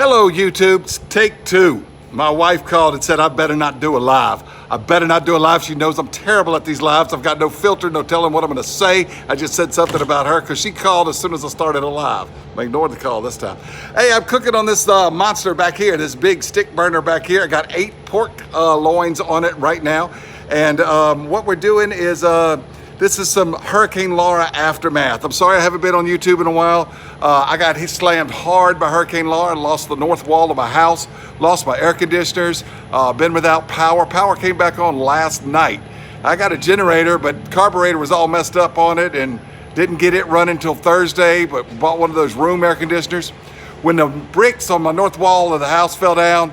Hello YouTube, it's take two. My wife called and said I better not do a live. I better not do a live. She knows I'm terrible at these lives. I've got no filter, no telling what I'm gonna say. I just said something about her because she called as soon as I started a live. I ignored the call this time. Hey, I'm cooking on this monster back here, this big stick burner back here. I got 8 pork loins on it right now. And what we're doing is, this is some Hurricane Laura aftermath. I'm sorry I haven't been on YouTube in a while. I got slammed hard by Hurricane Laura and lost the north wall of my house, lost my air conditioners, been without power. Power came back on last night. I got a generator, but carburetor was all messed up on it and didn't get it running until Thursday, but bought one of those room air conditioners. When the bricks on my north wall of the house fell down,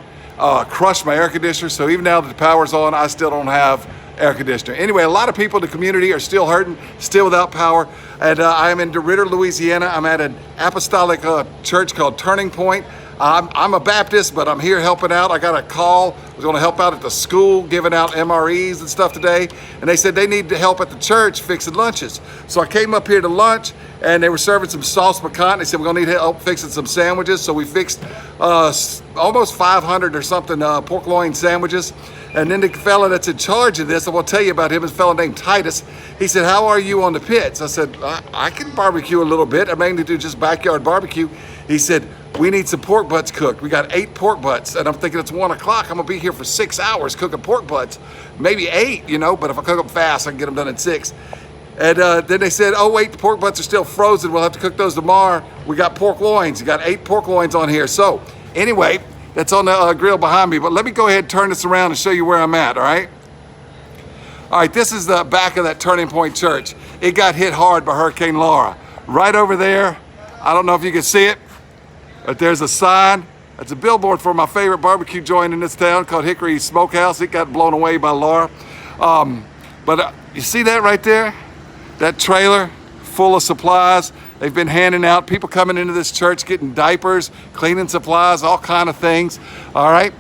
crushed my air conditioner. So even now that the power's on, I still don't have air conditioner. Anyway, a lot of people in the community are still hurting, still without power. And I am in DeRidder, Louisiana. I'm at an apostolic church called Turning Point. I'm a Baptist, but I'm here helping out. I got a call. I was going to help out at the school, giving out MREs and stuff today. And they said they need help at the church fixing lunches. So I came up here to lunch, and they were serving some sauce piquante. They said we're going to need help fixing some sandwiches. So we fixed almost 500 or something pork loin sandwiches. And then the fella that's in charge of this, I will tell you about him, is a fella named Titus. He said, how are you on the pits? I said, I can barbecue a little bit. I mainly do just backyard barbecue. He said, we need some pork butts cooked. We got 8 pork butts. And I'm thinking it's 1 o'clock. I'm gonna be here for 6 hours cooking pork butts. Maybe 8, you know, but if I cook them fast, I can get them done in 6. And then they said, oh wait, the pork butts are still frozen. We'll have to cook those tomorrow. We got pork loins. You got 8 pork loins on here. So anyway, that's on the grill behind me, but let me go ahead and turn this around and show you where I'm at, all right? All right, this is the back of that Turning Point Church. It got hit hard by Hurricane Laura. Right over there, I don't know if you can see it, but there's a sign. That's a billboard for my favorite barbecue joint in this town called Hickory Smokehouse. It got blown away by Laura. But you see that right there? That trailer full of supplies. They've been handing out, people coming into this church getting diapers, cleaning supplies, all kind of things, all right?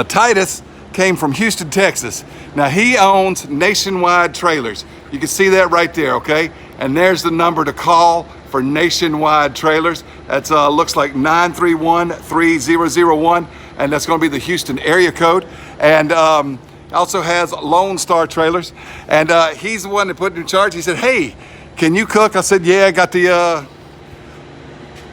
Titus came from Houston, Texas. Now he owns Nationwide Trailers. You can see that right there, okay? And there's the number to call for Nationwide Trailers. That's looks like 931-3001, and that's gonna be the Houston area code. And also has Lone Star Trailers. And he's the one that put in charge. He said, hey, can you cook? I said, yeah, I got the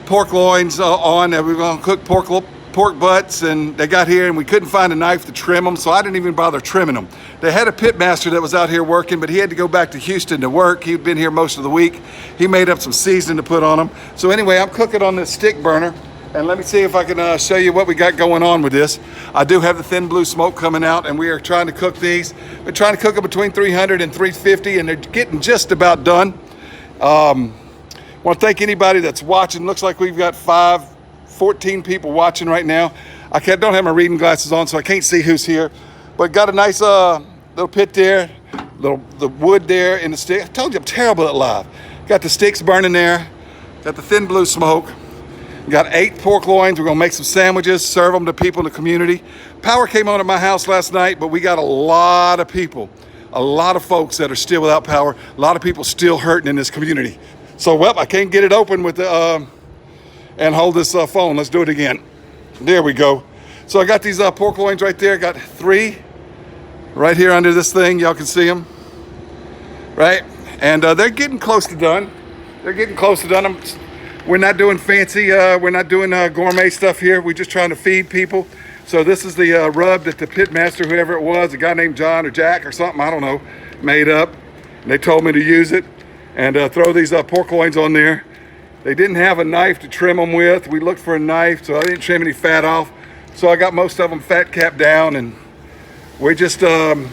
pork loins on. We were gonna cook pork butts, and they got here and we couldn't find a knife to trim them, so I didn't even bother trimming them. They had a pit master that was out here working, but he had to go back to Houston to work. He'd been here most of the week. He made up some seasoning to put on them. So anyway, I'm cooking on this stick burner, and let me see if I can show you what we got going on with this. I do have the thin blue smoke coming out, and we are trying to cook these. We're trying to cook them between 300 and 350, and they're getting just about done. Want to thank anybody that's watching. Looks like we've got 14 people watching right now. I don't have my reading glasses on, so I can't see who's here. But got a nice little pit there, the wood there in the stick. I told you I'm terrible at live. Got the sticks burning there. Got the thin blue smoke. Got 8 pork loins. We're gonna make some sandwiches, serve them to people in the community. Power came on at my house last night, but we got a lot of people, a lot of folks that are still without power. A lot of people still hurting in this community. So, well, I can't get it open with the, and hold this phone. Let's do it again. There we go. So I got these pork loins right there. Got 3 right here under this thing. Y'all can see them, right? And they're getting close to done. They're getting close to done. We're not doing fancy, we're not doing gourmet stuff here. We're just trying to feed people. So this is the rub that the pit master, whoever it was, a guy named John or Jack or something, I don't know, made up. And they told me to use it and throw these pork loins on there. They didn't have a knife to trim them with. We looked for a knife, so I didn't trim any fat off. So I got most of them fat capped down, and we're just, I'm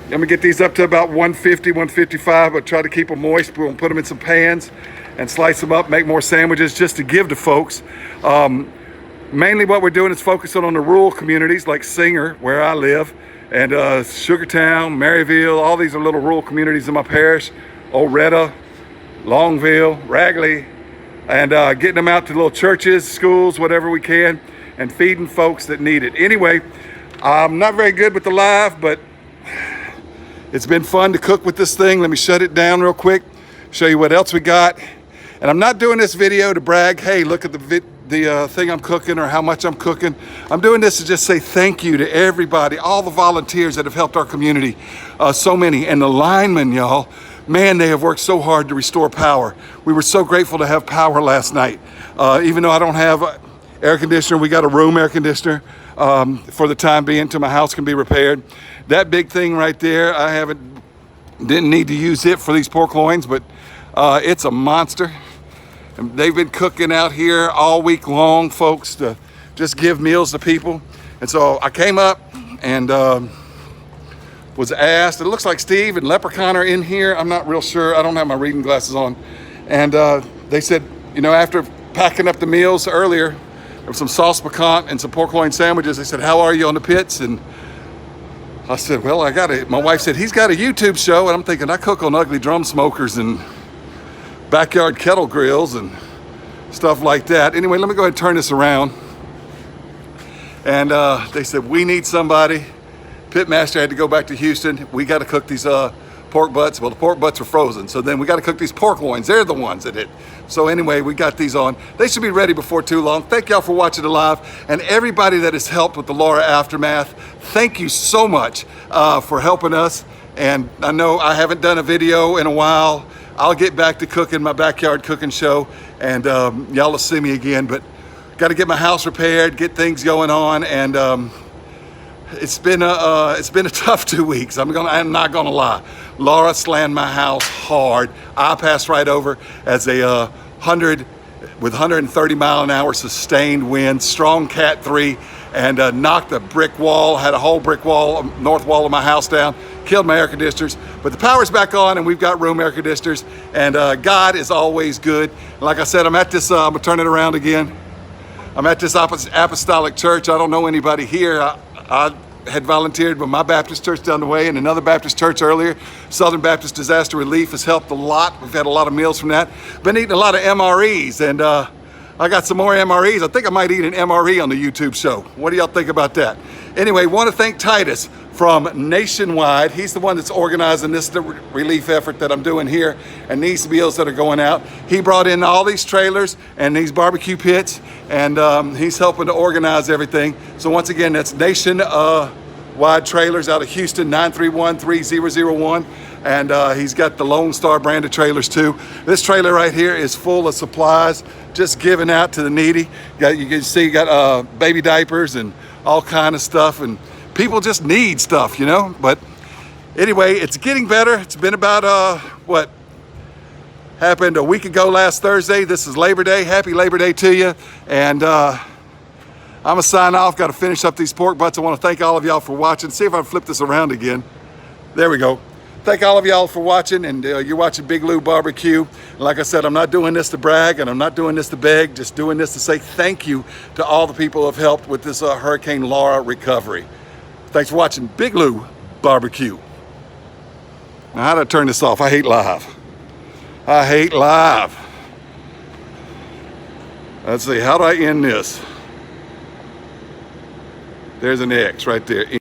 gonna get these up to about 150, 155, but try to keep them moist. We'll put them in some pans and slice them up, make more sandwiches just to give to folks. Mainly what we're doing is focusing on the rural communities like Singer, where I live, and Sugartown, Maryville. All these are little rural communities in my parish. Oretta, Longville, Ragley, and getting them out to little churches, schools, whatever we can, and feeding folks that need it. Anyway, I'm not very good with the live, but it's been fun to cook with this thing. Let me shut it down real quick, show you what else we got. And I'm not doing this video to brag, hey, look at the thing I'm cooking or how much I'm cooking. I'm doing this to just say thank you to everybody, all the volunteers that have helped our community, so many. And the linemen, y'all, man, they have worked so hard to restore power. We were so grateful to have power last night. Even though I don't have air conditioner, we got a room air conditioner for the time being till my house can be repaired. That big thing right there, didn't need to use it for these pork loins, but it's a monster. And they've been cooking out here all week long, folks, to just give meals to people. And so I came up and was asked, it looks like Steve and Leprechaun are in here. I'm not real sure. I don't have my reading glasses on. And they said, you know, after packing up the meals earlier, there was some sauce piquant and some pork loin sandwiches. They said, how are you on the pits? And I said, well, my wife said, he's got a YouTube show. And I'm thinking, I cook on ugly drum smokers and backyard kettle grills and stuff like that. Anyway, let me go ahead and turn this around. And they said, we need somebody. Pitmaster had to go back to Houston. We got to cook these pork butts. Well, the pork butts are frozen. So then we got to cook these pork loins. They're the ones that hit. So anyway, we got these on. They should be ready before too long. Thank y'all for watching it live. And everybody that has helped with the Laura Aftermath, thank you so much for helping us. And I know I haven't done a video in a while. I'll get back to cooking my backyard cooking show, and y'all will see me again. But got to get my house repaired, get things going on, and it's been a tough 2 weeks. I'm not gonna lie. Laura slammed my house hard. I passed right over as a 130 mile an hour sustained wind, strong Cat 3, and knocked a brick wall, had a whole brick wall, north wall of my house down, killed my air conditioners. But the power's back on and we've got room air conditioners, and God is always good. Like I said, I'm at this, I'm gonna turn it around again. I'm at this apostolic church. I don't know anybody here. I had volunteered with my Baptist church down the way and another Baptist church earlier. Southern Baptist Disaster Relief has helped a lot. We've had a lot of meals from that. Been eating a lot of MREs, and I got some more MREs. I think I might eat an MRE on the YouTube show. What do y'all think about that? Anyway, want to thank Titus from Nationwide. He's the one that's organizing this relief effort that I'm doing here and these meals that are going out. He brought in all these trailers and these barbecue pits, and he's helping to organize everything. So once again, that's Nationwide Trailers out of Houston, 931-3001. And he's got the Lone Star brand of trailers too. This trailer right here is full of supplies, just giving out to the needy. You can see you got baby diapers and all kind of stuff, and people just need stuff, you know. But anyway, it's getting better. It's been about what happened a week ago last Thursday. This is Labor Day. Happy Labor Day to you. And I'm gonna sign off. Got to finish up these pork butts. I want to thank all of y'all for watching. See if I can flip this around again. There we go. Thank all of y'all for watching, and you're watching Big Lou Barbecue. Like I said, I'm not doing this to brag, and I'm not doing this to beg, just doing this to say thank you to all the people who have helped with this Hurricane Laura recovery. Thanks for watching Big Lou Barbecue. Now, how do I turn this off? I hate live. I hate live. Let's see, how do I end this? There's an X right there.